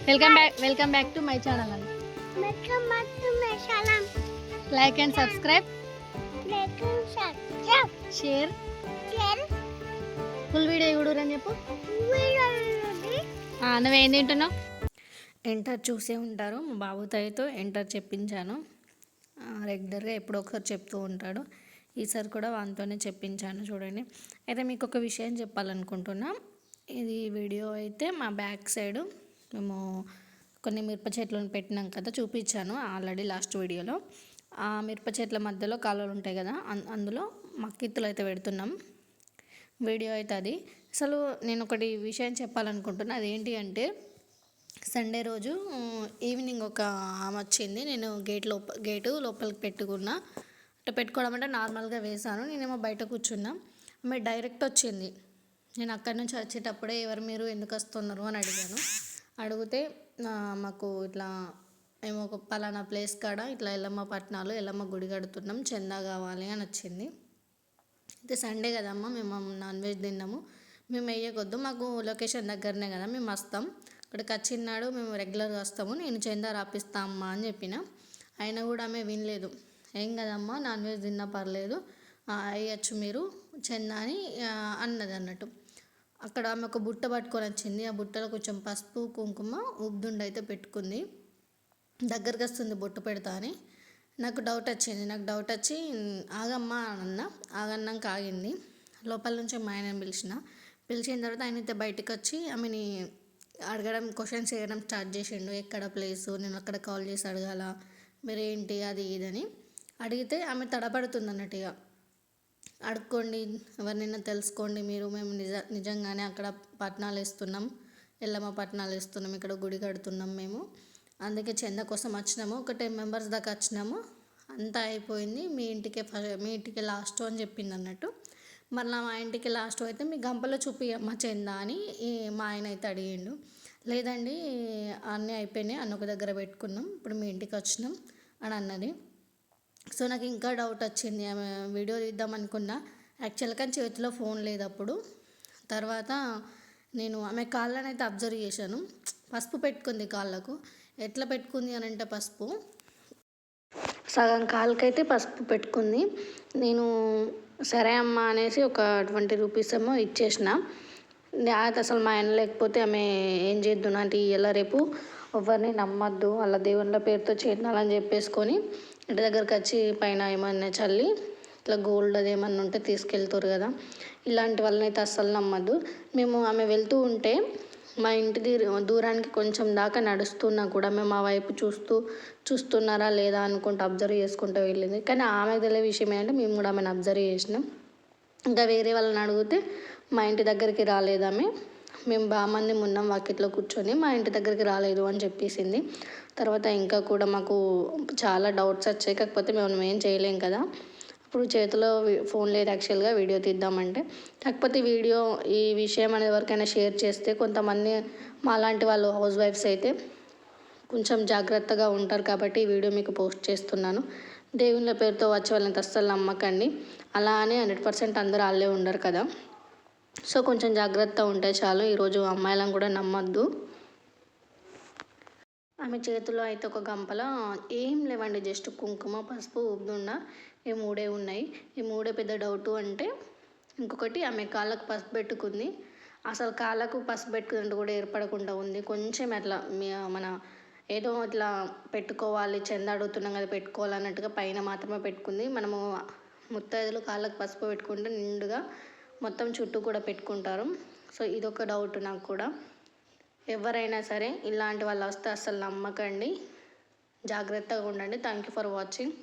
Welcome back to my channel అండి. Welcome back to my channel. Like and subscribe, share full video చూడరని చెప్పు. నువ్వేం తింటున్నావు? Enter చూసే ఉంటారు. మా బాబుతో అయితే ఎంటర్ చెప్పించాను. రెగ్యులర్గా ఎప్పుడో ఒకసారి చెప్తూ ఉంటాడు. ఈసారి కూడా వానితోనే చెప్పించాను. చూడండి, అయితే మీకు ఒక విషయం చెప్పాలనుకుంటున్నా. ఇది వీడియో అయితే మా బ్యాక్ సైడ్ మేము కొన్ని మిరప చెట్లను పెట్టినాం కదా, చూపించాను ఆల్రెడీ లాస్ట్ వీడియోలో. ఆ మిరప చెట్ల మధ్యలో కాలువలు ఉంటాయి కదా, అందులో మక్కిత్తులు అయితే పెడుతున్నాం. వీడియో అయితే అది. అసలు నేను ఒకటి విషయం చెప్పాలనుకుంటున్నా. అదేంటి అంటే, సండే రోజు ఈవినింగ్ ఒక ఆమె వచ్చింది. నేను గేటు లోపలికి పెట్టుకున్నా. అంటే పెట్టుకోవడం అంటే నార్మల్గా వేశాను. నేనేమో బయట కూర్చున్నా. ఆమె డైరెక్ట్ వచ్చింది. నేను అక్కడి నుంచి వచ్చేటప్పుడే ఎవరు మీరు, ఎందుకు వస్తున్నారు అని అడిగాను. అడిగితే మాకు ఇట్లా మేము ఒక పలానా ప్లేస్ కాడ ఇట్లా ఎల్లమ్మ పట్నాలు ఎల్లమ్మ గుడి కడుతున్నాం, చందా కావాలి అని వచ్చింది. అయితే సండే కదమ్మా, మేము నాన్ వెజ్ తిన్నాము, మేము వేయకొద్దు, మాకు లొకేషన్ దగ్గరనే కదా, మేము వస్తాం, ఇక్కడికి వచ్చినాడు మేము రెగ్యులర్గా వస్తాము, నేను చందా రాపిస్తా అమ్మా అని చెప్పిన. అయినా కూడా ఆమె వినలేదు. ఏం కదమ్మా, నాన్ వెజ్ తిన్నా పర్లేదు, వేయచ్చు మీరు చందా అని అన్నది అన్నట్టు. అక్కడ ఆమె ఒక బుట్ట పట్టుకొని వచ్చింది. ఆ బుట్టలో కొంచెం పసుపు కుంకుమ ఉబ్దుండ అయితే పెట్టుకుంది. దగ్గరికి వస్తుంది బొట్టు పెడతా అని. నాకు డౌట్ వచ్చి ఆగమ్మా అన్న. ఆగన్నాక ఆగింది. లోపల నుంచి మా ఆయన పిలిచిన తర్వాత ఆయన అయితే బయటకు వచ్చి ఆమెని అడగడం, క్వశ్చన్స్ చేయడం స్టార్ట్ చేసిండు. ఎక్కడ ప్లేసు, నేను అక్కడ కాల్ చేసి అడగాల, మీరేంటి అది ఇదని అడిగితే ఆమె తడబడుతుంది అన్నట్టుగా. అడుక్కోండి, ఎవరినైనా తెలుసుకోండి మీరు, మేము నిజంగానే అక్కడ పట్నాలు వేస్తున్నాం, ఎల్లమ్మ పట్నాలు వేస్తున్నాం, ఇక్కడ గుడి కడుతున్నాం మేము, అందుకే చందా కోసం వచ్చినాము, ఒక 10 మెంబర్స్ దాకా వచ్చినాము, అంతా అయిపోయింది, మీ ఇంటికే లాస్ట్ అని చెప్పింది అన్నట్టు. మళ్ళీ మా ఇంటికి లాస్ట్ అయితే మీ గంపలో చూపియమ్మ చందా అని మా ఆయన అయితే అడిగిండు. లేదండి అన్నీ అయిపోయినాయి, అన్న ఒక దగ్గర పెట్టుకున్నాం, ఇప్పుడు మీ ఇంటికి వచ్చినాం అని అన్నది. సో నాకు ఇంకా డౌట్ వచ్చింది. ఆమె వీడియో తీద్దాం అనుకున్నా, యాక్చువల్గా చేతిలో ఫోన్ లేదు అప్పుడు. తర్వాత నేను ఆమె కాళ్ళని అయితే అబ్జర్వ్ చేశాను. పసుపు పెట్టుకుంది కాళ్ళకు. ఎట్లా పెట్టుకుంది అని అంటే, పసుపు సగం కాళ్ళకైతే పసుపు పెట్టుకుంది. నేను సరే అమ్మ అనేసి ఒక 20 రూపీస్ ఏమో ఇచ్చేసిన. అది అసలు మా ఆయన లేకపోతే ఆమె ఏం చేద్దును అంటే, ఇలా రేపు ఎవరిని నమ్మద్దు, అలా దేవుళ్ళ పేరుతో చేయాలని చెప్పేసుకొని ఇంటి దగ్గరకు వచ్చి పైన ఏమన్నా చల్లి ఇట్లా గోల్డ్ అది ఏమన్నా ఉంటే తీసుకెళ్తారు కదా, ఇలాంటి వాళ్ళని అయితే అస్సలు నమ్మద్దు. మేము ఆమె వెళ్తూ ఉంటే మా ఇంటి దూరానికి కొంచెం దాకా నడుస్తున్నా కూడా మేము ఆ వైపు చూస్తున్నారా లేదా అనుకుంటూ అబ్జర్వ్ చేసుకుంటూ వెళ్ళింది. కానీ ఆమెకు తెలియ విషయం ఏంటంటే, మేము కూడా ఆమెను అబ్జర్వ్ చేసినాం. ఇంకా వేరే వాళ్ళని అడిగితే మా ఇంటి దగ్గరికి రాలేదు ఆమె, మేము బాగా మంది ఉన్నాం వాకిట్లో కూర్చొని, మా ఇంటి దగ్గరికి రాలేదు అని చెప్పేసింది. తర్వాత ఇంకా కూడా మాకు చాలా డౌట్స్ వచ్చాయి. కాకపోతే మేము ఏం చేయలేం కదా, ఇప్పుడు చేతిలో ఫోన్ లేదు యాక్చువల్గా వీడియో తీద్దామంటే. కాకపోతే ఈ విషయం అనేది ఎవరికైనా షేర్ చేస్తే కొంతమంది మాలాంటి వాళ్ళు హౌస్ వైఫ్స్ అయితే కొంచెం జాగ్రత్తగా ఉంటారు కాబట్టి ఈ వీడియో మీకు పోస్ట్ చేస్తున్నాను. దేవుళ్ళ పేరుతో వచ్చే వాళ్ళని అస్సలు నమ్మకండి. అలా అని 100% అందరూ వాళ్ళే ఉండరు కదా, సో కొంచెం జాగ్రత్త ఉంటే చాలు. ఈరోజు అమ్మాయిలను కూడా నమ్మద్దు. ఆమె చేతిలో అయితే ఒక గంపలో ఏం లేవండి, జస్ట్ కుంకుమ, పసుపు, ఉబ్దుండ, ఈ 3 ఉన్నాయి. ఈ 3 పెద్ద డౌటు. అంటే ఇంకొకటి, ఆమె కాళ్ళకు పసుపు పెట్టుకుంది. అసలు కాళ్ళకు పసుపు పెట్టుకుంటే కూడా ఏర్పడకుండా ఉంది. కొంచెం అట్లా మన ఏదో ఇట్లా పెట్టుకోవాలి, చంద అడుగుతున్నాం కదా పెట్టుకోవాలన్నట్టుగా పైన మాత్రమే పెట్టుకుంది. మనము ముత్తైదులు కాళ్ళకు పసుపు పెట్టుకుంటే నిండుగా మొత్తం చుట్టూ కూడా పెట్టుకుంటారు. సో ఇదొక డౌట్ నాకు కూడా. ఎవరైనా సరే ఇలాంటి వాళ్ళు వస్తే అస్సలు నమ్మకండి, జాగ్రత్తగా ఉండండి. Thank you for watching.